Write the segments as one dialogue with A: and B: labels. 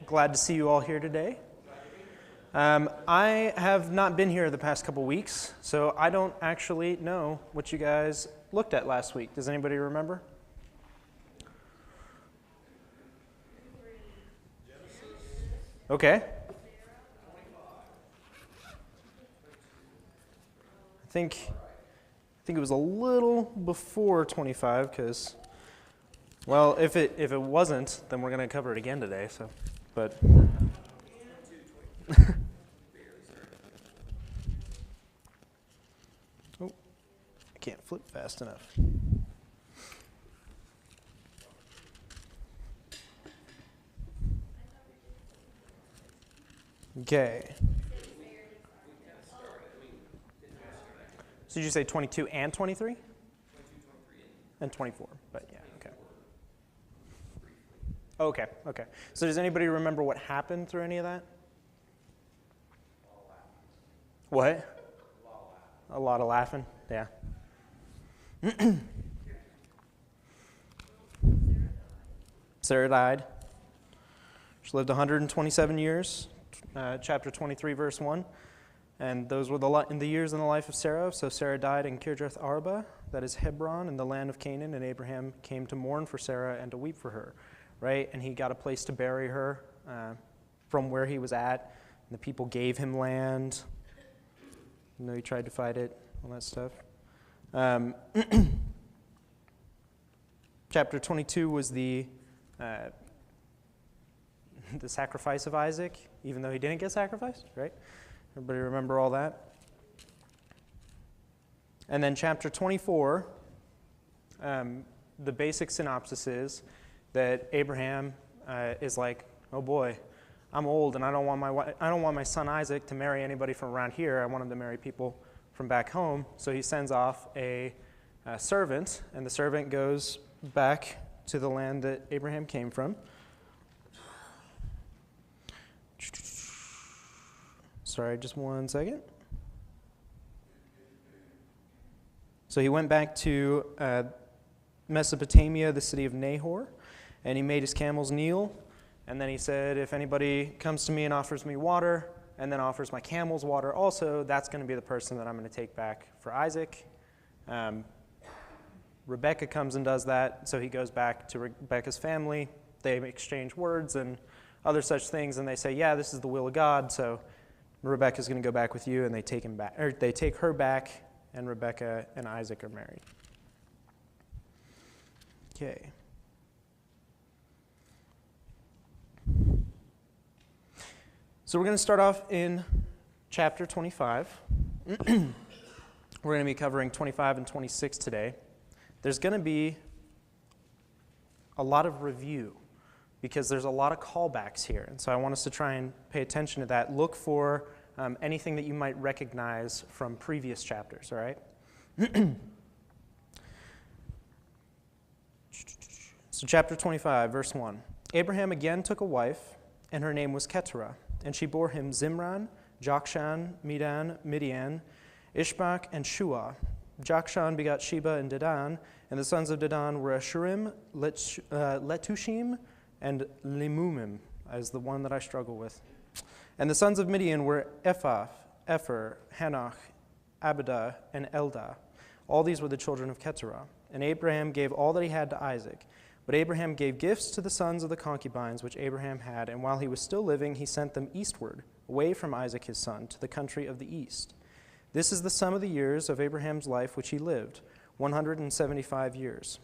A: Glad to see you all here today. I have not been here the past couple weeks, so I don't actually know what you guys looked at last week. Does anybody remember? Okay. I think it was a little before 25 because, well, if it wasn't, then we're going to cover it again today. So, but. Oh, I can't flip fast enough. Okay. So did you say 22 and 23? 22, 23, and 24, but yeah, okay. Okay. So does anybody remember what happened through any of that? What? A lot of laughing, yeah. Sarah died. She lived 127 years, chapter 23, verse 1. And those were the years in the life of Sarah. So Sarah died in Kirjath Arba, that is Hebron, in the land of Canaan. And Abraham came to mourn for Sarah and to weep for her, right? And he got a place to bury her from where he was at. And the people gave him land. You know, he tried to fight it, all that stuff. Chapter 22 was the sacrifice of Isaac, even though he didn't get sacrificed, right? Everybody remember all that? And then chapter 24, the basic synopsis is that Abraham is like, oh boy, I'm old and I don't want my son Isaac to marry anybody from around here. I want him to marry people from back home. So he sends off a servant, and the servant goes back to the land that Abraham came from. Sorry, just one second. So he went back to Mesopotamia, the city of Nahor, and he made his camels kneel. And then he said, if anybody comes to me and offers me water, and then offers my camels water also, that's going to be the person that I'm going to take back for Isaac. Rebecca comes and does that, so he goes back to Rebecca's family. They exchange words and other such things, and they say, yeah, this is the will of God, so Rebecca's going to go back with you, and they take him back, or they take her back, and Rebecca and Isaac are married. Okay. So we're going to start off in chapter 25. We're going to be covering 25 and 26 today. There's going to be a lot of review because there's a lot of callbacks here. And so I want us to try and pay attention to that. Look for anything that you might recognize from previous chapters, all right? So chapter 25, verse 1. Abraham again took a wife, and her name was Keturah. And she bore him Zimran, Jokshan, Medan, Midian, Ishbak, and Shua. Jokshan begot Sheba and Dedan, and the sons of Dedan were Ashurim, Letushim, and Limumim, as the one that I struggle with. And the sons of Midian were Ephah, Epher, Hanoch, Abidah, and Eldah. All these were the children of Keturah. And Abraham gave all that he had to Isaac. But Abraham gave gifts to the sons of the concubines which Abraham had, and while he was still living, he sent them eastward, away from Isaac his son, to the country of the east. This is the sum of the years of Abraham's life which he lived, 175 years.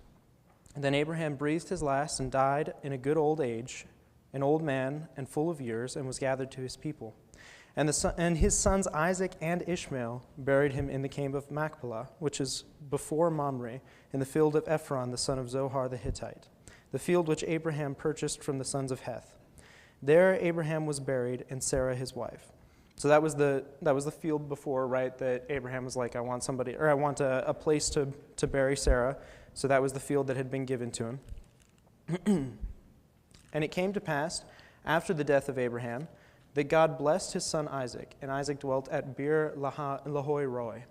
A: And then Abraham breathed his last and died in a good old age, an old man and full of years, and was gathered to his people. And his sons Isaac and Ishmael buried him in the cave of Machpelah, which is before Mamre, in the field of Ephron, the son of Zohar the Hittite, the field which Abraham purchased from the sons of Heth. There Abraham was buried, and Sarah his wife. So that was the field before, right, that Abraham was like, I want a place to bury Sarah. So that was the field that had been given to him. And it came to pass, after the death of Abraham, that God blessed his son Isaac, and Isaac dwelt at Beer Lahai Roi.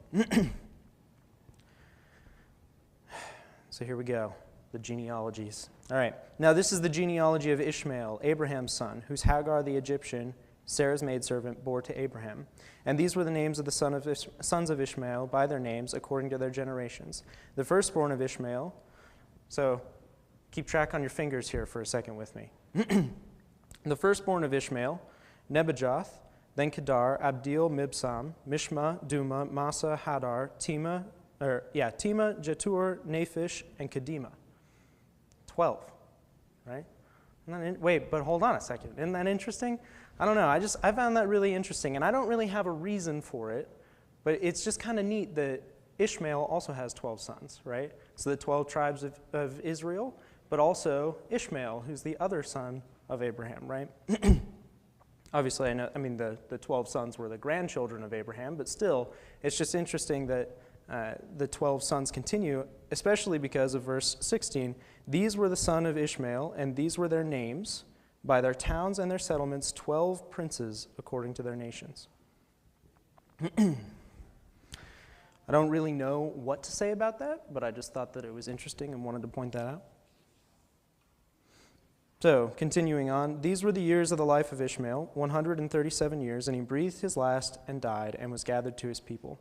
A: So here we go. the genealogies. All right. Now this is the genealogy of Ishmael, Abraham's son, whose Hagar the Egyptian, Sarah's maidservant, bore to Abraham. And these were the names of the sons of Ishmael by their names according to their generations. The firstborn of Ishmael, so keep track on your fingers here for a second with me. The firstborn of Ishmael, Nebajoth, then Kedar, Abdeel, Mibsam, Mishma, Duma, Massa, Hadar, Tema, Jetur, Naphish, and Kedema. 12, right? Wait, but hold on a second. Isn't that interesting? I don't know. I found that really interesting, and I don't really have a reason for it, but it's just kind of neat that Ishmael also has 12 sons, right? So the 12 tribes of Israel, but also Ishmael, who's the other son of Abraham, right? Obviously, the 12 sons were the grandchildren of Abraham, but still, it's just interesting that the 12 sons continue, especially because of verse 16. These were the son of Ishmael, and these were their names, by their towns and their settlements, 12 princes according to their nations. I don't really know what to say about that, but I just thought that it was interesting and wanted to point that out. So, continuing on, these were the years of the life of Ishmael, 137 years, and he breathed his last and died and was gathered to his people.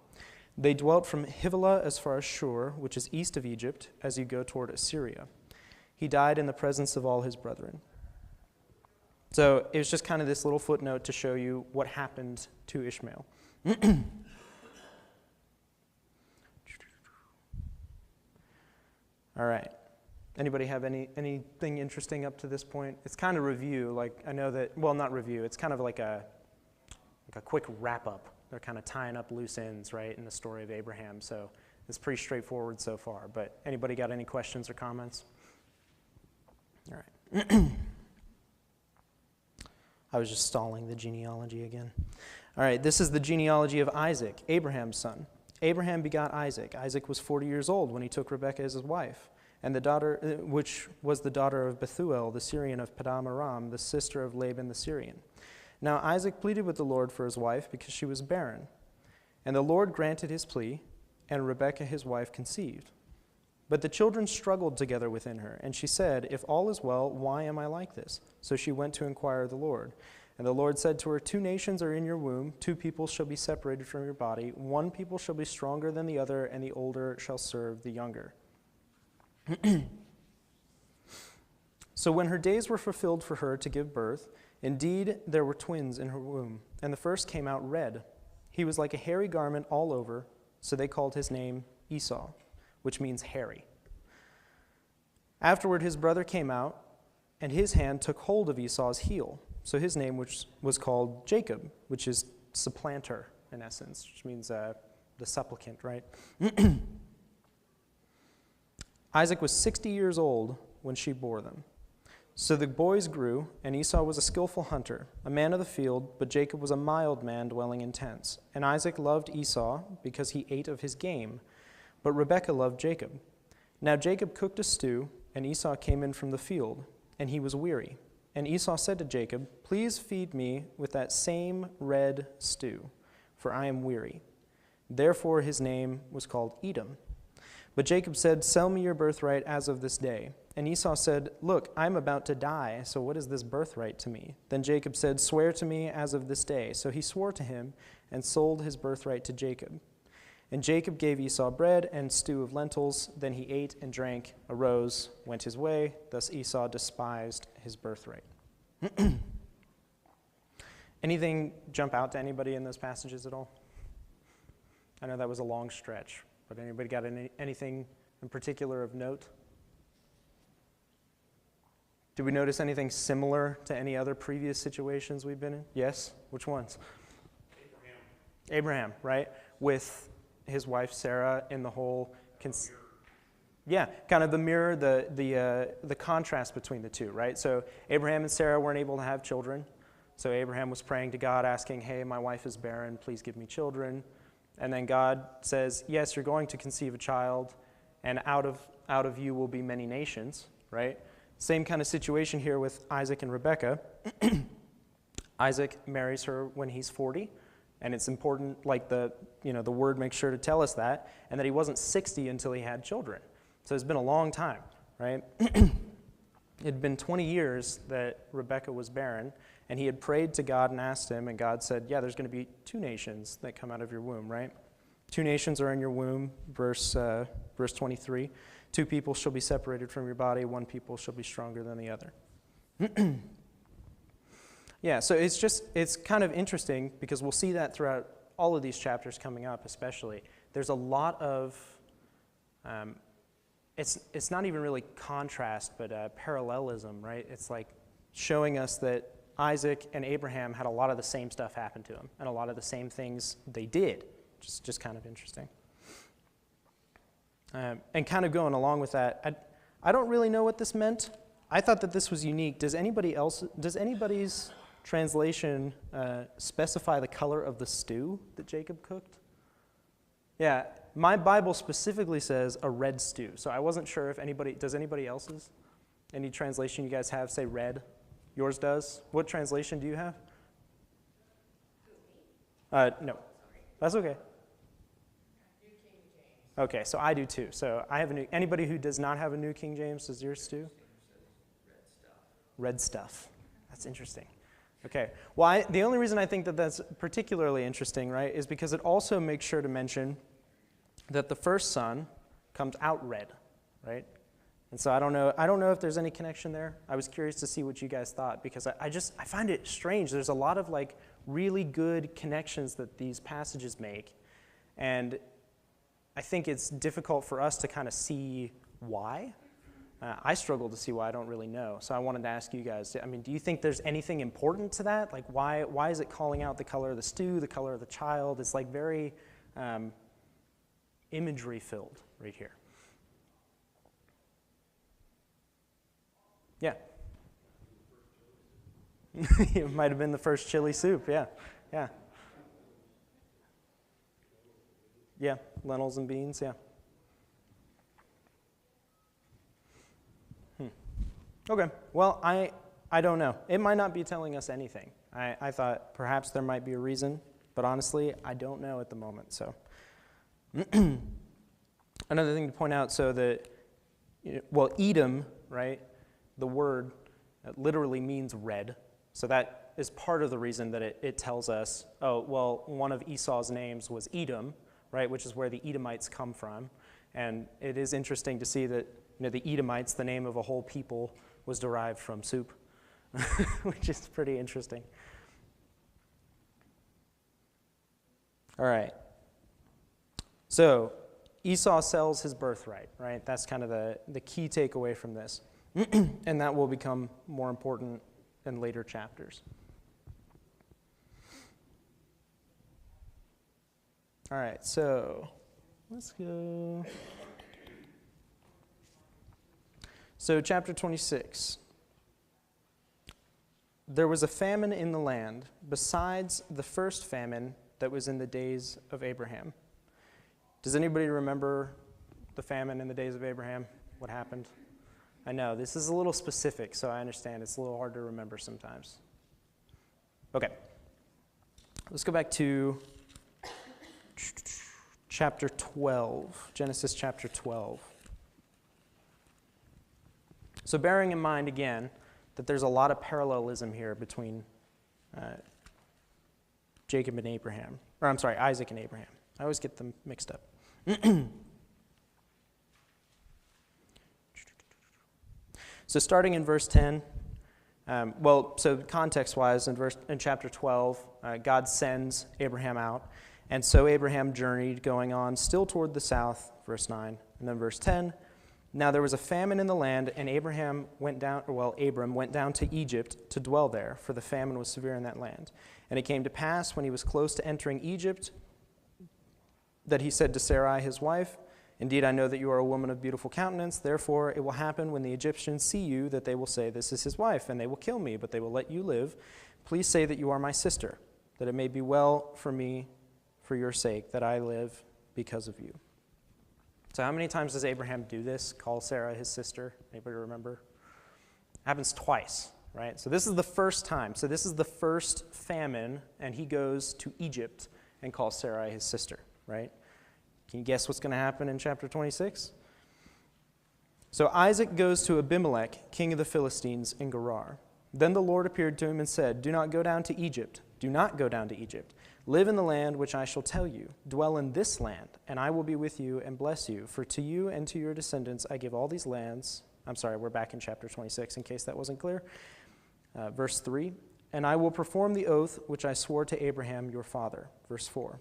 A: They dwelt from Havilah as far as Shur, which is east of Egypt, as you go toward Assyria. He died in the presence of all his brethren. So it was just kind of this little footnote to show you what happened to Ishmael. All right. Anybody have anything interesting up to this point? It's kind of review. Like I know that, well, not review. It's kind of like a quick wrap up. They're kind of tying up loose ends, right, in the story of Abraham. So it's pretty straightforward so far. But anybody got any questions or comments? All right. I was just stalling the genealogy again. All right, this is the genealogy of Isaac, Abraham's son. Abraham begot Isaac. Isaac was 40 years old when he took Rebekah as his wife, and the daughter, which was the daughter of Bethuel, the Syrian of Paddan Aram, the sister of Laban the Syrian. Now Isaac pleaded with the Lord for his wife because she was barren. And the Lord granted his plea, and Rebekah his wife conceived. But the children struggled together within her, and she said, "If all is well, why am I like this?" So she went to inquire of the Lord. And the Lord said to her, 2 nations are in your womb, 2 people shall be separated from your body, 1 people shall be stronger than the other, and the older shall serve the younger. So when her days were fulfilled for her to give birth, indeed there were twins in her womb, and the first came out red. He was like a hairy garment all over, so they called his name Esau, which means hairy. Afterward his brother came out, and his hand took hold of Esau's heel. So his name was called Jacob, which is supplanter in essence, which means the supplicant, right? Isaac was 60 years old when she bore them. So the boys grew, and Esau was a skillful hunter, a man of the field, but Jacob was a mild man dwelling in tents. And Isaac loved Esau because he ate of his game, but Rebekah loved Jacob. Now Jacob cooked a stew, and Esau came in from the field, and he was weary. And Esau said to Jacob, "Please feed me with that same red stew, for I am weary." Therefore his name was called Edom. But Jacob said, "Sell me your birthright as of this day." And Esau said, "Look, I am about to die, so what is this birthright to me?" Then Jacob said, "Swear to me as of this day." So he swore to him and sold his birthright to Jacob. And Jacob gave Esau bread and stew of lentils. Then he ate and drank, arose, went his way. Thus Esau despised his birthright. Anything jump out to anybody in those passages at all? I know that was a long stretch, but anybody got anything in particular of note? Did we notice anything similar to any other previous situations we've been in? Yes? Which ones? Abraham, right? With his wife Sarah in the whole, kind of the mirror, the contrast between the two, right? So Abraham and Sarah weren't able to have children. So Abraham was praying to God, asking, "Hey, my wife is barren, please give me children." And then God says, "Yes, you're going to conceive a child, and out of you will be many nations," right? Same kind of situation here with Isaac and Rebekah. Isaac marries her when he's 40. And it's important, like the word makes sure to tell us that, and that he wasn't 60 until he had children. So it's been a long time, right? It had been 20 years that Rebekah was barren, and he had prayed to God and asked him, and God said, yeah, there's going to be 2 nations that come out of your womb, right? 2 nations are in your womb, verse 23. 2 people shall be separated from your body, 1 people shall be stronger than the other. Yeah, so it's kind of interesting because we'll see that throughout all of these chapters coming up, especially. There's a lot of, it's not even really contrast, but parallelism, right? It's like showing us that Isaac and Abraham had a lot of the same stuff happen to them and a lot of the same things they did, which is just kind of interesting. And kind of going along with that, I don't really know what this meant. I thought that this was unique. Does anybody's translation specify the color of the stew that Jacob cooked? Yeah, my Bible specifically says a red stew. So I wasn't sure if does anybody else's? Any translation you guys have say red? Yours does? What translation do you have? No, that's okay. Okay, so I do too. So I have anybody who does not have a New King James, does yours too? Red stuff. That's interesting. Okay, well, the only reason I think that that's particularly interesting, right, is because it also makes sure to mention that the first son comes out red, right? And so I don't know if there's any connection there. I was curious to see what you guys thought because I find it strange. There's a lot of like really good connections that these passages make, and I think it's difficult for us to kind of see why. I struggle to see why. I don't really know. So I wanted to ask you guys, I mean, do you think there's anything important to that? Like why is it calling out the color of the stew, the color of the child? It's like very imagery filled right here. Yeah. It might have been the first chili soup, yeah. Yeah. Yeah, lentils and beans, yeah. Okay, well, I don't know. It might not be telling us anything. I thought perhaps there might be a reason, but honestly, I don't know at the moment. So another thing to point out, so that, Edom, right, the word literally means red. So that is part of the reason that it tells us, one of Esau's names was Edom, right, which is where the Edomites come from. And it is interesting to see that the Edomites, the name of a whole people, was derived from soup, which is pretty interesting. All right. So Esau sells his birthright, right? That's kind of the key takeaway from this. And that will become more important in later chapters. All right, so let's go. So chapter 26. There was a famine in the land, besides the first famine that was in the days of Abraham. Does anybody remember the famine in the days of Abraham? What happened? I know, this is a little specific, so I understand it's a little hard to remember sometimes. Okay. Let's go back to chapter 12, Genesis chapter 12. So bearing in mind, again, that there's a lot of parallelism here between Isaac and Abraham. I always get them mixed up. So starting in verse 10, so context-wise, in chapter 12, God sends Abraham out. And so Abraham journeyed, going on still toward the south, verse 9. And then verse 10, now there was a famine in the land, and Abram went down to Egypt to dwell there, for the famine was severe in that land. And it came to pass, when he was close to entering Egypt, that he said to Sarai his wife, indeed, I know that you are a woman of beautiful countenance. Therefore, it will happen when the Egyptians see you that they will say, this is his wife, and they will kill me, but they will let you live. Please say that you are my sister, that it may be well for me for your sake, that I live because of you. So how many times does Abraham do this, call Sarah his sister? Anybody remember? It happens twice, right? So this is the first time. So this is the first famine, and he goes to Egypt and calls Sarai his sister, right? Can you guess what's going to happen in chapter 26? So Isaac goes to Abimelech, king of the Philistines, in Gerar. Then the Lord appeared to him and said, Do not go down to Egypt. Do not go down to Egypt. Live in the land which I shall tell you. Dwell in this land, and I will be with you and bless you. For to you and to your descendants I give all these lands. I'm sorry, we're back in chapter 26 in case that wasn't clear. Verse 3, and I will perform the oath which I swore to Abraham your father. Verse 4,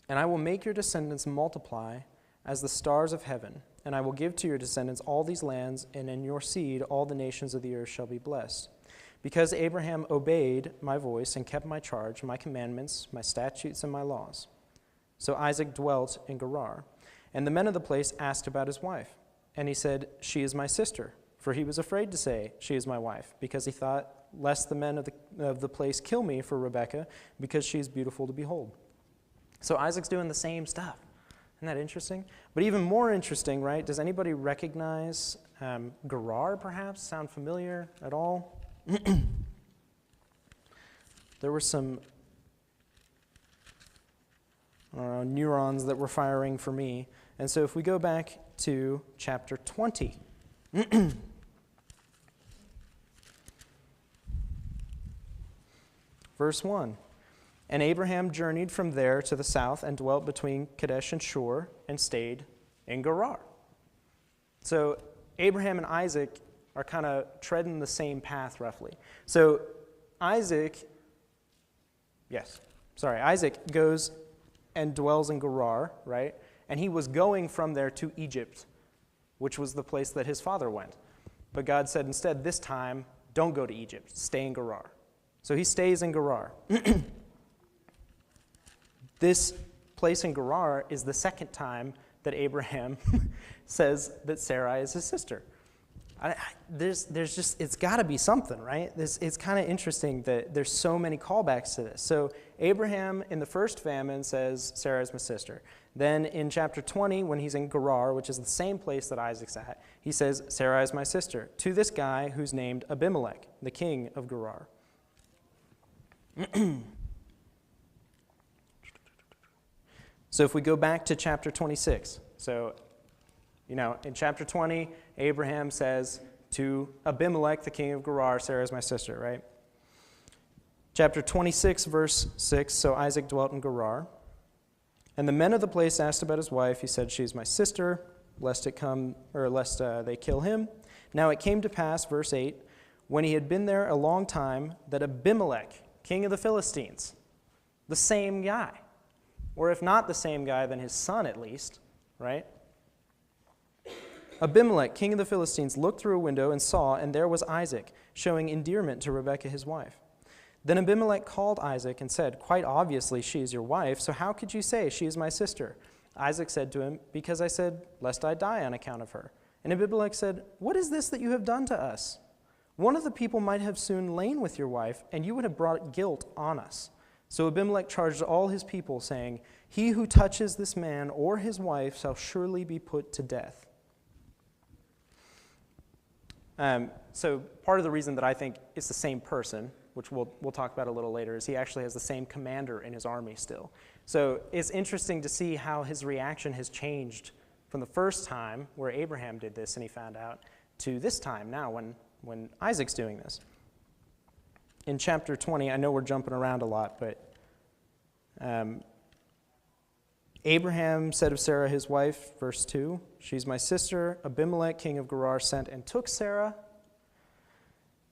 A: and I will make your descendants multiply as the stars of heaven, and I will give to your descendants all these lands, and in your seed all the nations of the earth shall be blessed. Because Abraham obeyed my voice and kept my charge, my commandments, my statutes, and my laws. So Isaac dwelt in Gerar. And the men of the place asked about his wife. And he said, She is my sister. For he was afraid to say, She is my wife, because he thought, lest the men of the place kill me for Rebekah, because she is beautiful to behold. So Isaac's doing the same stuff. Isn't that interesting? But even more interesting, right? Does anybody recognize Gerar, perhaps? Sound familiar at all? There were some neurons that were firing for me. And so if we go back to chapter 20. Verse 1. And Abraham journeyed from there to the south and dwelt between Kadesh and Shur and stayed in Gerar. So Abraham and Isaac are kind of treading the same path roughly. So Isaac goes and dwells in Gerar, right? And he was going from there to Egypt, which was the place that his father went. But God said instead, this time, don't go to Egypt, stay in Gerar. So he stays in Gerar. This place in Gerar is the second time that Abraham says that Sarai is his sister. There's just, it's got to be something, right? It's kind of interesting that there's so many callbacks to this. So Abraham in the first famine says, Sarah is my sister. Then in chapter 20, when he's in Gerar, which is the same place that Isaac's at, he says, Sarah is my sister, to this guy who's named Abimelech, the king of Gerar. So if we go back to chapter 26, so, in chapter 20, Abraham says to Abimelech, the king of Gerar, Sarah is my sister, right? Chapter 26, verse 6, so Isaac dwelt in Gerar. And the men of the place asked about his wife. He said, She is my sister, lest they kill him. Now it came to pass, verse 8, when he had been there a long time, that Abimelech, king of the Philistines, the same guy, or if not the same guy, then his son at least, right? Abimelech, king of the Philistines, looked through a window and saw, and there was Isaac, showing endearment to Rebekah his wife. Then Abimelech called Isaac and said, Quite obviously she is your wife, so how could you say she is my sister? Isaac said to him, Because I said, lest I die on account of her. And Abimelech said, What is this that you have done to us? One of the people might have soon lain with your wife, and you would have brought guilt on us. So Abimelech charged all his people, saying, He who touches this man or his wife shall surely be put to death. So part of the reason that I think it's the same person, which we'll talk about a little later, is he actually has the same commander in his army still. So it's interesting to see how his reaction has changed from the first time where Abraham did this and he found out to this time now when Isaac's doing this. In chapter 20, I know we're jumping around a lot, but Abraham said of Sarah his wife, verse 2, She's my sister. Abimelech, king of Gerar, sent and took Sarah.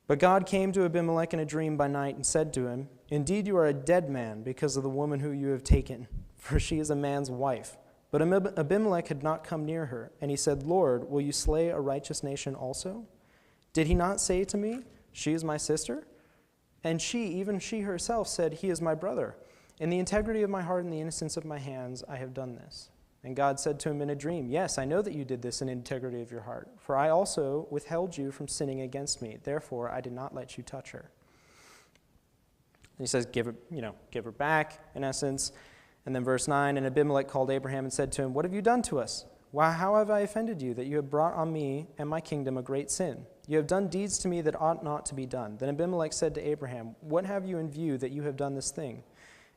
A: But God came to Abimelech in a dream by night and said to him, Indeed you are a dead man because of the woman who you have taken, for she is a man's wife. But Abimelech had not come near her, and he said, Lord, will you slay a righteous nation also? Did he not say to me, She is my sister? And she, even she herself, said, He is my brother. In the integrity of my heart and the innocence of my hands, I have done this. And God said to him in a dream, Yes, I know that you did this in integrity of your heart, for I also withheld you from sinning against me. Therefore, I did not let you touch her. And he says, give her back, in essence. And then verse 9, And Abimelech called Abraham and said to him, What have you done to us? Why, how have I offended you, that you have brought on me and my kingdom a great sin? You have done deeds to me that ought not to be done. Then Abimelech said to Abraham, What have you in view that you have done this thing?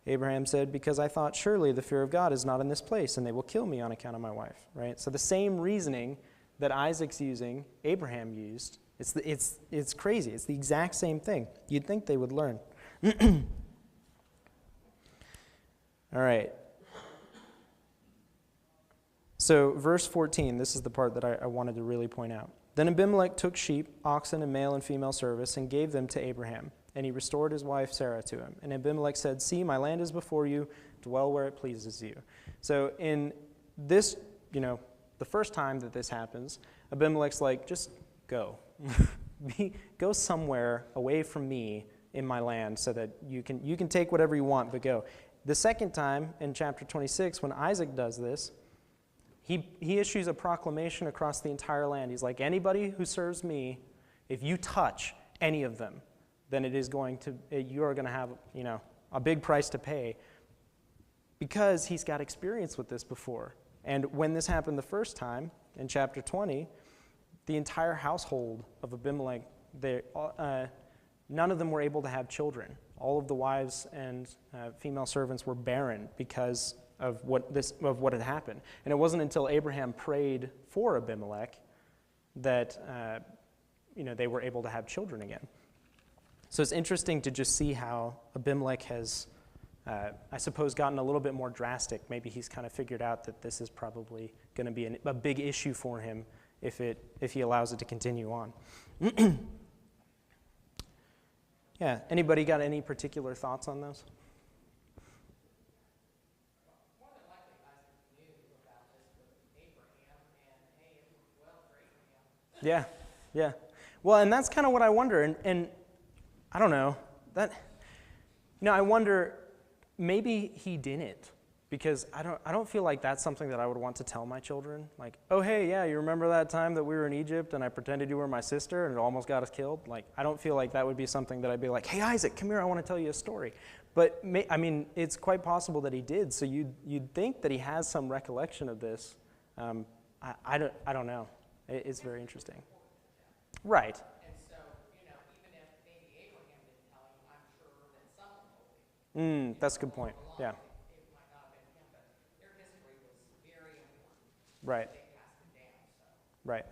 A: Abraham said, Because I thought surely the fear of God is not in this place, and they will kill me on account of my wife. Right? So the same reasoning that Isaac's using, Abraham used. It's crazy. It's the exact same thing. You'd think they would learn. All right. So verse 14, this is the part that I wanted to really point out. Then Abimelech took sheep, oxen, and male and female service, and gave them to Abraham. And he restored his wife Sarah to him. And Abimelech said, "See, my land is before you. Dwell where it pleases you." So in this, the first time that this happens, Abimelech's like, just go. Go somewhere away from me in my land so that you can take whatever you want, but go. The second time, in chapter 26, when Isaac does this, he issues a proclamation across the entire land. He's like, anybody who serves me, if you touch any of them, then you are going to have, a big price to pay, because he's got experience with this before. And when this happened the first time, in chapter 20, the entire household of Abimelech, none of them were able to have children. All of the wives and female servants were barren because of what had happened. And it wasn't until Abraham prayed for Abimelech that they were able to have children again. So it's interesting to just see how Abimelech has, I suppose, gotten a little bit more drastic. Maybe he's kind of figured out that this is probably going to be a big issue for him if he allows it to continue on. Yeah, anybody got any particular thoughts on those?
B: More than likely, Isaac knew about this with Abraham, and hey, it worked well for Abraham.
A: Yeah. Well, and that's kind of what I wonder, and I don't know, I wonder, maybe he didn't, because I don't feel like that's something that I would want to tell my children. Like, oh, hey, yeah, you remember that time that we were in Egypt and I pretended you were my sister and it almost got us killed? Like, I don't feel like that would be something that I'd be like, hey, Isaac, come here, I want to tell you a story. But, it's quite possible that he did, so you'd think that he has some recollection of this. I don't know. It's very interesting. Right.
B: And so, even if maybe Abraham didn't tell him, I'm sure that someone told him.
A: That's a good point, yeah.
B: It might not have been him, but their history was very important.
A: Right.
B: They passed it down, so.
A: Right.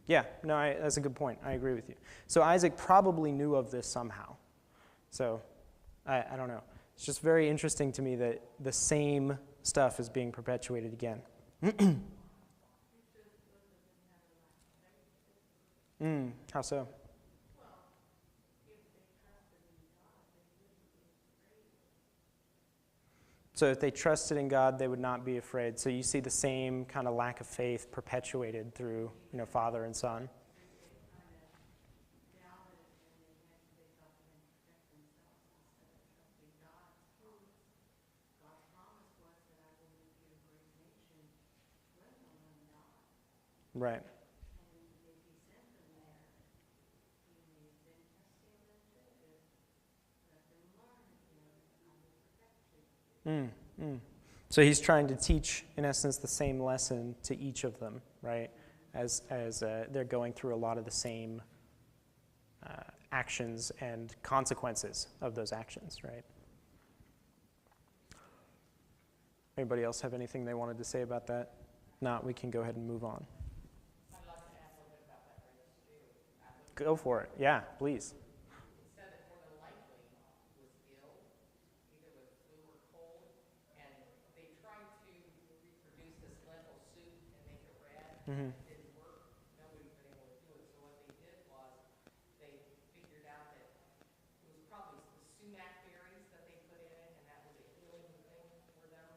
A: Yeah, no, that's a good point. I agree with you. So Isaac probably knew of this somehow. So I don't know. It's just very interesting to me that the same stuff is being perpetuated again. How so? So if they trusted in God, they would not be afraid. So you see the same kind of lack of faith perpetuated through, father and son. Right. So he's trying to teach, in essence, the same lesson to each of them, right? As they're going through a lot of the same actions and consequences of those actions, right? Anybody else have anything they wanted to say about that? Not, we can go ahead and move on.
B: I'd like to add a little bit about that right too.
A: Go for it. Yeah, please.
B: It said that more than likely was ill, either with flu or cold, and they tried to reproduce this lentil soup and make it red.
A: Mm-hmm.
B: It didn't work. Nobody's been able to do it. So what they did was they figured out that it was probably the sumac berries that they put in it, and that was a healing thing for them.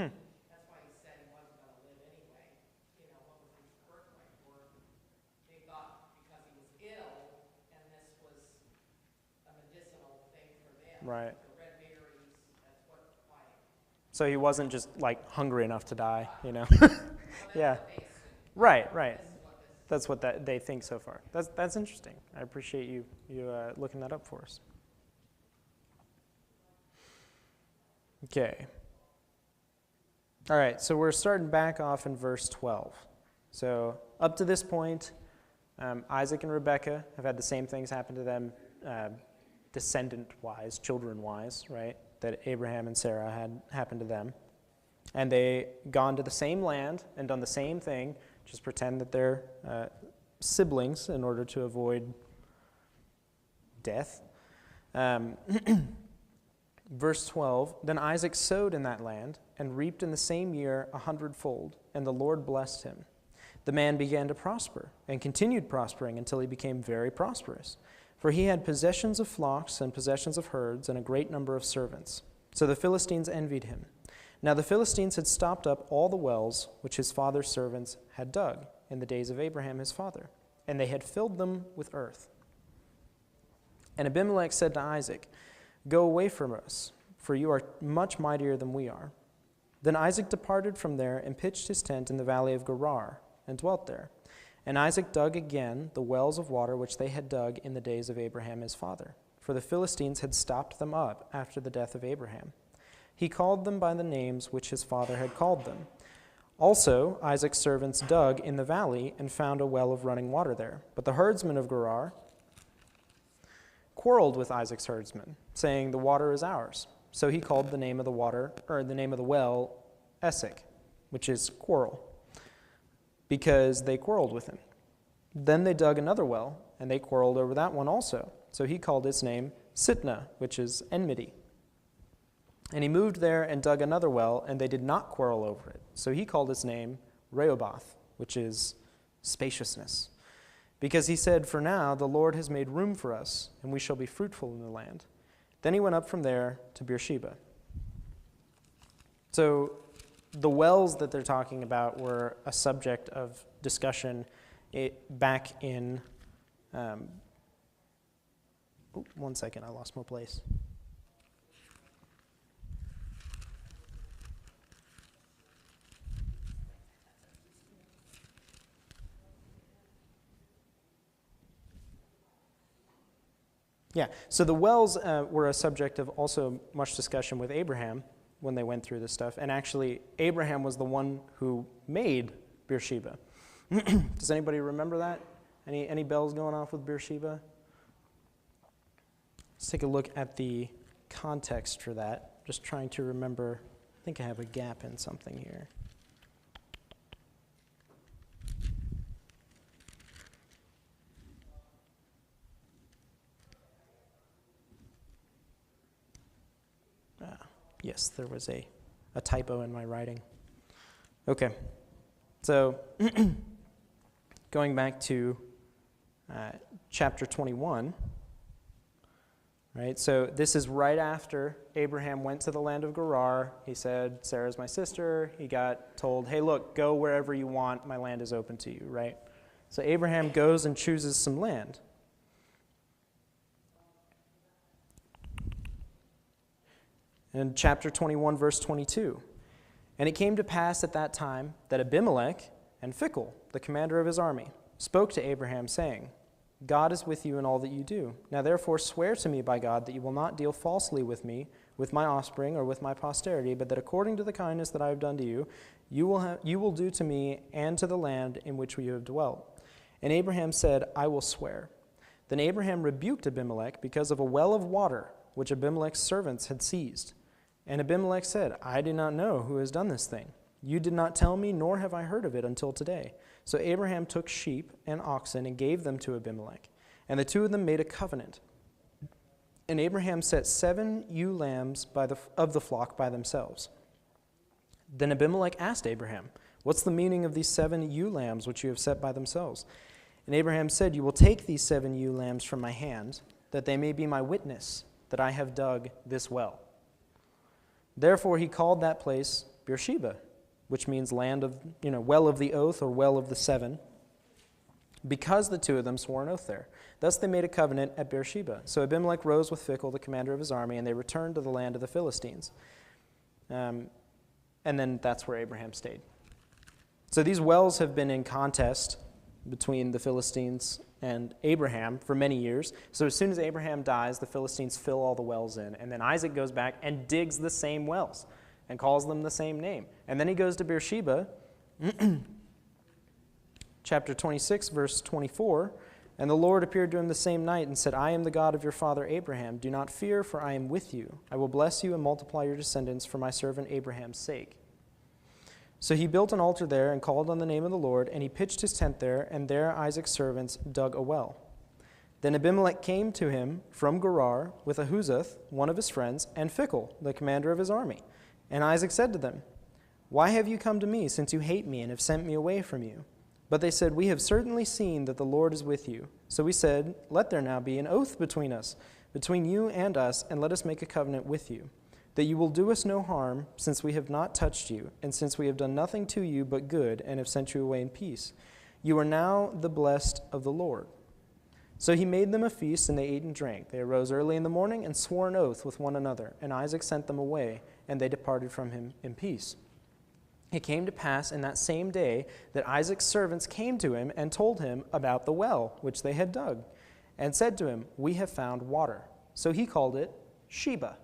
B: And that's why he said he wasn't going to live anyway. What was his birthright for? They thought because he was ill, and this was a medicinal thing for them.
A: Right.
B: The red berries, that's why.
A: So he wasn't just like hungry enough to die,
B: Well,
A: Yeah.
B: what they assumed.
A: Right.
B: This is what this.
A: That's what they think so far. That's interesting. I appreciate you looking that up for us. Okay. All right, so we're starting back off in verse 12. So up to this point, Isaac and Rebekah have had the same things happen to them, descendant-wise, children-wise, right, that Abraham and Sarah had happened to them. And they gone to the same land and done the same thing, Just pretend that they're siblings in order to avoid death. Verse 12, then Isaac sowed in that land and reaped in the same year 100-fold, and the Lord blessed him. The man began to prosper and continued prospering until he became very prosperous, for he had possessions of flocks and possessions of herds and a great number of servants. So the Philistines envied him. Now the Philistines had stopped up all the wells which his father's servants had dug in the days of Abraham his father, and they had filled them with earth. And Abimelech said to Isaac, go away from us, for you are much mightier than we are. Then Isaac departed from there and pitched his tent in the valley of Gerar and dwelt there. And Isaac dug again the wells of water which they had dug in the days of Abraham his father, for the Philistines had stopped them up after the death of Abraham. He called them by the names which his father had called them. Also Isaac's servants dug in the valley and found a well of running water there. But the herdsmen of Gerar quarreled with Isaac's herdsmen, saying, the water is ours. So he called the name of the water, or the name of the well, Esek, which is quarrel, because they quarreled with him. Then they dug another well, and they quarreled over that one also. So he called its name Sitnah, which is enmity. And he moved there and dug another well, and they did not quarrel over it. So he called its name Rehoboth, which is spaciousness. Because he said, for now the Lord has made room for us, and we shall be fruitful in the land. Then he went up from there to Beersheba. So the wells that they're talking about were a subject of discussion back in... one second, I lost my place. Yeah, so the wells were a subject of also much discussion with Abraham when they went through this stuff. And actually, Abraham was the one who made Beersheba. Does anybody remember that? Any bells going off with Beersheba? Let's take a look at the context for that. Just trying to remember. I think I have a gap in something here. Yes, there was a typo in my writing. Okay, so going back to chapter 21, right? So this is right after Abraham went to the land of Gerar. He said, Sarah's my sister. He got told, hey, look, go wherever you want. My land is open to you, right? So Abraham goes and chooses some land. In chapter 21, verse 22, and it came to pass at that time that Abimelech and Phicol, the commander of his army, spoke to Abraham, saying, God is with you in all that you do. Now therefore swear to me by God that you will not deal falsely with me, with my offspring, or with my posterity, but that according to the kindness that I have done to you, you will do to me and to the land in which you have dwelt. And Abraham said, I will swear. Then Abraham rebuked Abimelech because of a well of water which Abimelech's servants had seized. And Abimelech said, I do not know who has done this thing. You did not tell me, nor have I heard of it until today. So Abraham took sheep and oxen and gave them to Abimelech. And the two of them made a covenant. And Abraham set 7 ewe lambs of the flock by themselves. Then Abimelech asked Abraham, what's the meaning of these 7 ewe lambs which you have set by themselves? And Abraham said, you will take these 7 ewe lambs from my hand, that they may be my witness that I have dug this well. Therefore he called that place Beersheba, which means land of, well of the oath, or well of the 7, because the two of them swore an oath there. Thus they made a covenant at Beersheba. So Abimelech rose with Phicol, the commander of his army, and they returned to the land of the Philistines. And then that's where Abraham stayed. So these wells have been in contest between the Philistines and Abraham for many years. So as soon as Abraham dies, the Philistines fill all the wells in. And then Isaac goes back and digs the same wells and calls them the same name. And then he goes to Beersheba, chapter 26, verse 24. And the Lord appeared to him the same night and said, I am the God of your father Abraham. Do not fear, for I am with you. I will bless you and multiply your descendants for my servant Abraham's sake. So he built an altar there and called on the name of the Lord, and he pitched his tent there, and there Isaac's servants dug a well. Then Abimelech came to him from Gerar with Ahuzath, one of his friends, and Phicol, the commander of his army. And Isaac said to them, "Why have you come to me, since you hate me and have sent me away from you?" But they said, "We have certainly seen that the Lord is with you." So we said, "Let there now be an oath between us, between you and us, and let us make a covenant with you, that you will do us no harm, since we have not touched you, and since we have done nothing to you but good, and have sent you away in peace. You are now the blessed of the Lord." So he made them a feast, and they ate and drank. They arose early in the morning and swore an oath with one another, and Isaac sent them away, and they departed from him in peace. It came to pass in that same day that Isaac's servants came to him and told him about the well which they had dug, and said to him, "We have found water." So he called it Sheba,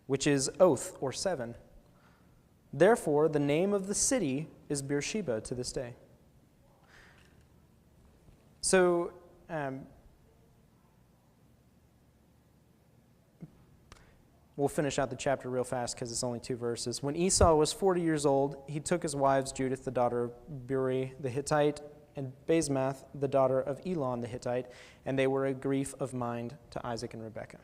A: which is oath or seven. Therefore, the name of the city is Beersheba to this day. So, we'll finish out the chapter real fast because it's only 2 verses. When Esau was 40 years old, he took his wives, Judith, the daughter of Beeri the Hittite, and Basemath, the daughter of Elon the Hittite, and they were a grief of mind to Isaac and Rebekah.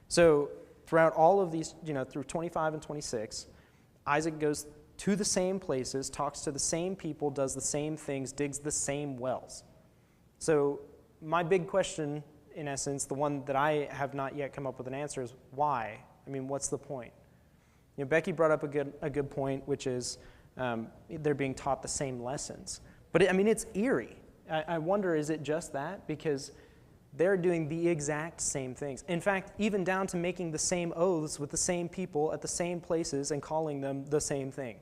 A: So, throughout all of these, through 25 and 26, Isaac goes to the same places, talks to the same people, does the same things, digs the same wells. So my big question, in essence, the one that I have not yet come up with an answer is why? I mean, what's the point? Becky brought up a good point, which is they're being taught the same lessons. But it's eerie. I wonder, is it just that? Because they're doing the exact same things. In fact, even down to making the same oaths with the same people at the same places and calling them the same thing,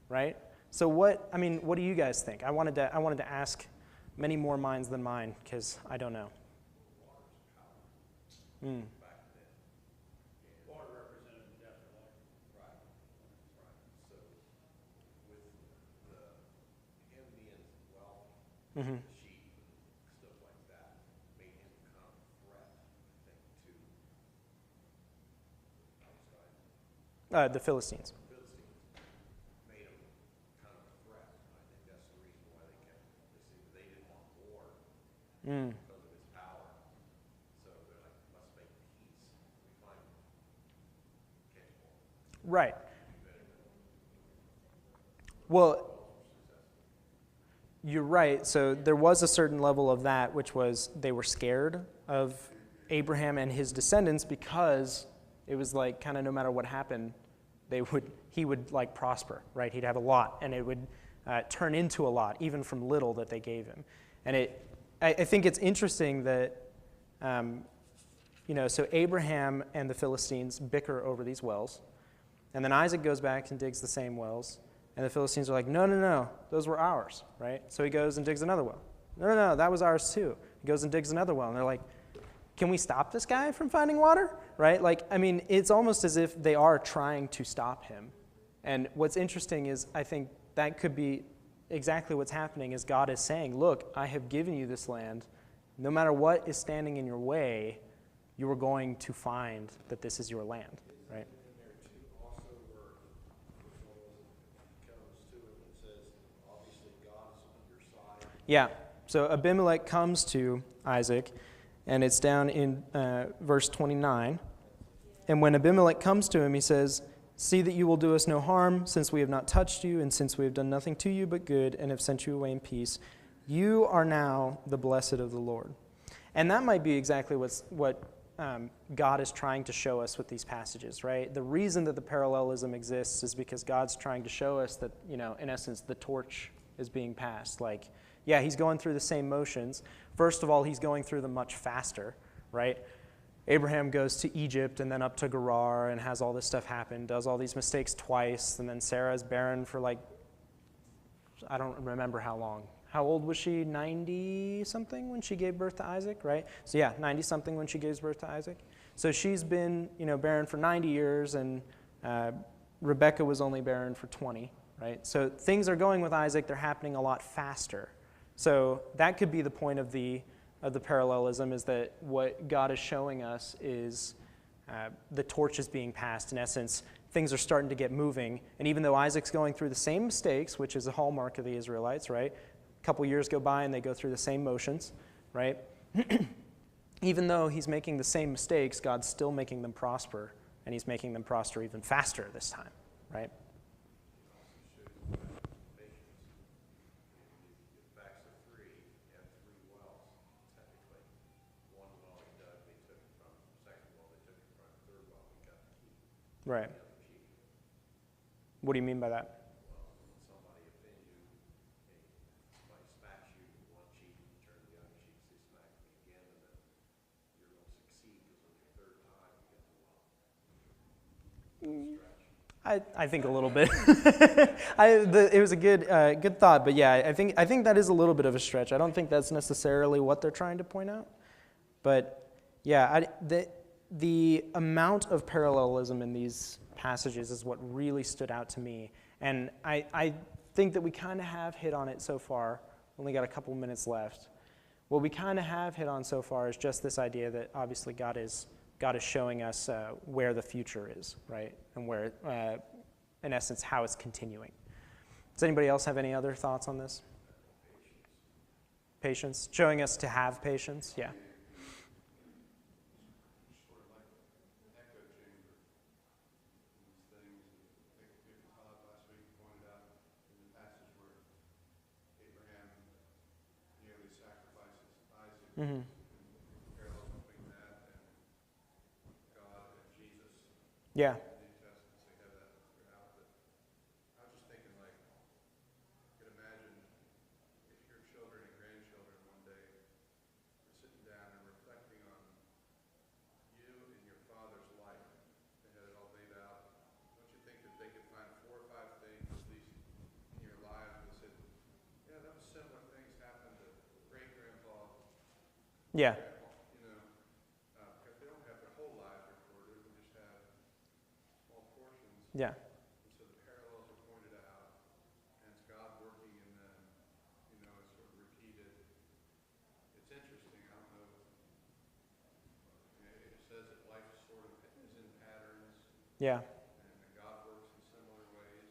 A: right? So what do you guys think? I wanted to ask many more minds than mine because I don't know.
C: Back then. Water represented death or life. Right. So with him being wealthy, sheep and stuff like that, made him become a threat, I think, to outside.
A: The Philistines.
C: Made him kind of a threat. I think that's the reason why they didn't want war because of his power. So they're like, let's make peace. We find capable.
A: Right. Well, you're right. So there was a certain level of that, which was they were scared of Abraham and his descendants because it was like kind of no matter what happened, he would like prosper, right? He'd have a lot, and it would turn into a lot, even from little that they gave him. And I think it's interesting that, so Abraham and the Philistines bicker over these wells, and then Isaac goes back and digs the same wells, and the Philistines are like, no, those were ours, right? So he goes and digs another well. No, that was ours too. He goes and digs another well, and they're like, can we stop this guy from finding water, right? It's almost as if they are trying to stop him. And what's interesting is I think that could be exactly what's happening is God is saying, look, I have given you this land. No matter what is standing in your way, you are going to find that this is your land, right? Yeah, so Abimelech comes to Isaac, and it's down in verse 29. And when Abimelech comes to him, he says, "See that you will do us no harm, since we have not touched you, and since we have done nothing to you but good, and have sent you away in peace. You are now the blessed of the Lord." And that might be exactly what God is trying to show us with these passages, right? The reason that the parallelism exists is because God's trying to show us that, in essence, the torch is being passed. Yeah, he's going through the same motions. First of all, he's going through them much faster, right? Abraham goes to Egypt and then up to Gerar and has all this stuff happen, does all these mistakes twice, and then Sarah is barren for I don't remember how long. How old was she? 90-something when she gave birth to Isaac, right? So yeah, 90-something when she gives birth to Isaac. So she's been, barren for 90 years, and Rebekah was only barren for 20, right? So things are going with Isaac, they're happening a lot faster. So that could be the point of the parallelism, is that what God is showing us is the torch is being passed. In essence, things are starting to get moving. And even though Isaac's going through the same mistakes, which is a hallmark of the Israelites, right? A couple years go by and they go through the same motions, right? Even though he's making the same mistakes, God's still making them prosper, and he's making them prosper even faster this time, right?
C: Facts of three, you have three wells, technically. One well he dug, they took it from, second well they took it from, third well he got the key,
A: Right.
C: the other key.
A: What do you mean by that?
C: Well, when somebody offends you, somebody smacks you with one cheek, you turn the other cheek, say smack me again, and then you're going to succeed because on your third time you get the well. Stretch.
A: I think a little bit. It was a good thought, but yeah, I think that is a little bit of a stretch. I don't think that's necessarily what they're trying to point out, but yeah, the amount of parallelism in these passages is what really stood out to me, and I think that we kind of have hit on it so far. Only got a couple minutes left. What we kind of have hit on so far is just this idea that obviously God is showing us where the future is, right? And where, in essence, how it's continuing. Does anybody else have any other thoughts on this? Patience. Showing us to have patience, yeah.
C: Sort of like an echo chamber. These things, I think Todd last week pointed out in the passage where Abraham nearly sacrifices Isaac.
A: Mm-hmm.
C: Parallel between that and God and Jesus.
A: Yeah.
C: In the New Testament, they have that throughout. But I was just thinking, like, you could imagine if your children and grandchildren one day were sitting down and reflecting on you and your father's life. They had it all laid out. Don't you think that they could find 4 or 5 things, at least in your life, that said, yeah, those similar things happened to great-grandpa,
A: Yeah.
C: grandpa, because they don't have their whole lives recorded, they just have small portions.
A: Yeah.
C: And so the parallels are pointed out, and it's God working in them, it's sort of repeated. It's interesting, I don't know. It says that life sort of is in patterns,
A: Yeah.
C: and that God works in similar ways.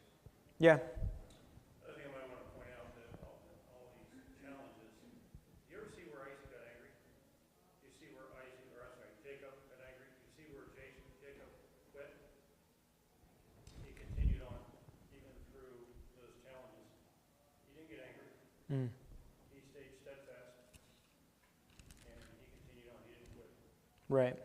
A: Yeah.
D: I think I might want to point out that all these challenges, you ever see where Isaac got angry? You see where Jacob got angry? You see where Jacob quit? He continued on, even through those challenges. He didn't get angry.
A: Mm.
D: He stayed steadfast, and he continued on. He didn't quit.
A: Right.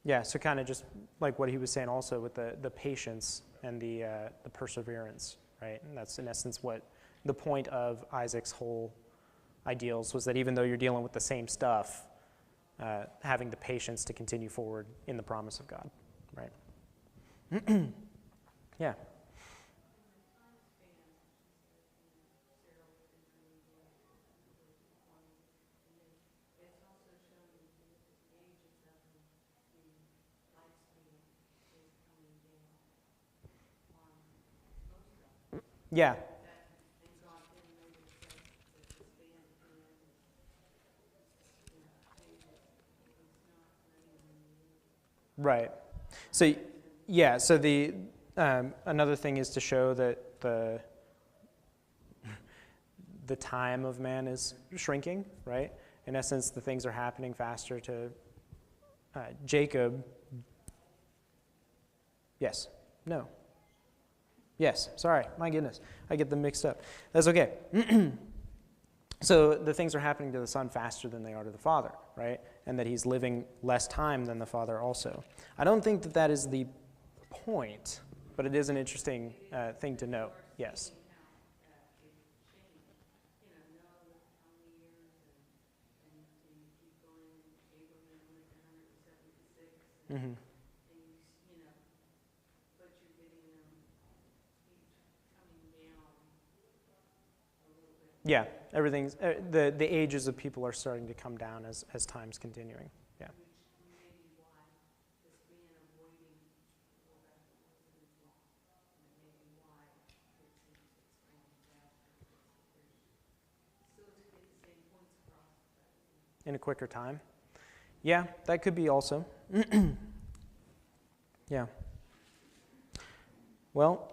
A: Yeah, so kind of just like what he was saying also with the patience and the perseverance, right? And that's in essence what the point of Isaac's whole ideals was, that even though you're dealing with the same stuff, having the patience to continue forward in the promise of God, right? Yeah. Yeah. Right. So, yeah. So the another thing is to show that the time of man is shrinking. Right. In essence, the things are happening faster to Jacob. Yes. No. Yes. Sorry. My goodness. I get them mixed up. That's okay. So the things are happening to the son faster than they are to the father, right? And that he's living less time than the father also. I don't think that that is the point, but it is an interesting thing to note. Yes. Mm-hmm. Yeah, everything's the ages of people are starting to come down as time's continuing. Yeah. In a quicker time. Yeah, that could be also. Yeah. Well,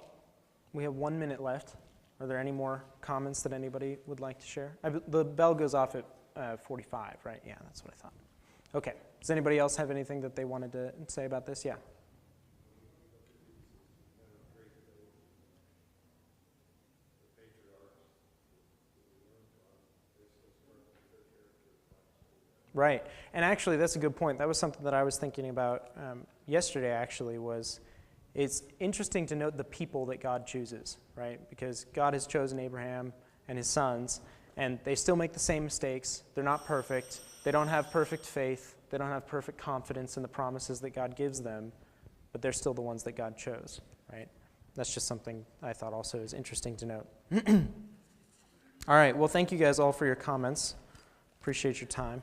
A: we have 1 minute left. Are there any more comments that anybody would like to share? The bell goes off at 45, right? Yeah, that's what I thought. Okay. Does anybody else have anything that they wanted to say about this? Yeah. Right. And actually, that's a good point. That was something that I was thinking about yesterday, actually, was it's interesting to note the people that God chooses, right? Because God has chosen Abraham and his sons, and they still make the same mistakes. They're not perfect. They don't have perfect faith. They don't have perfect confidence in the promises that God gives them, but they're still the ones that God chose, right? That's just something I thought also is interesting to note. All right. Well, thank you guys all for your comments. Appreciate your time.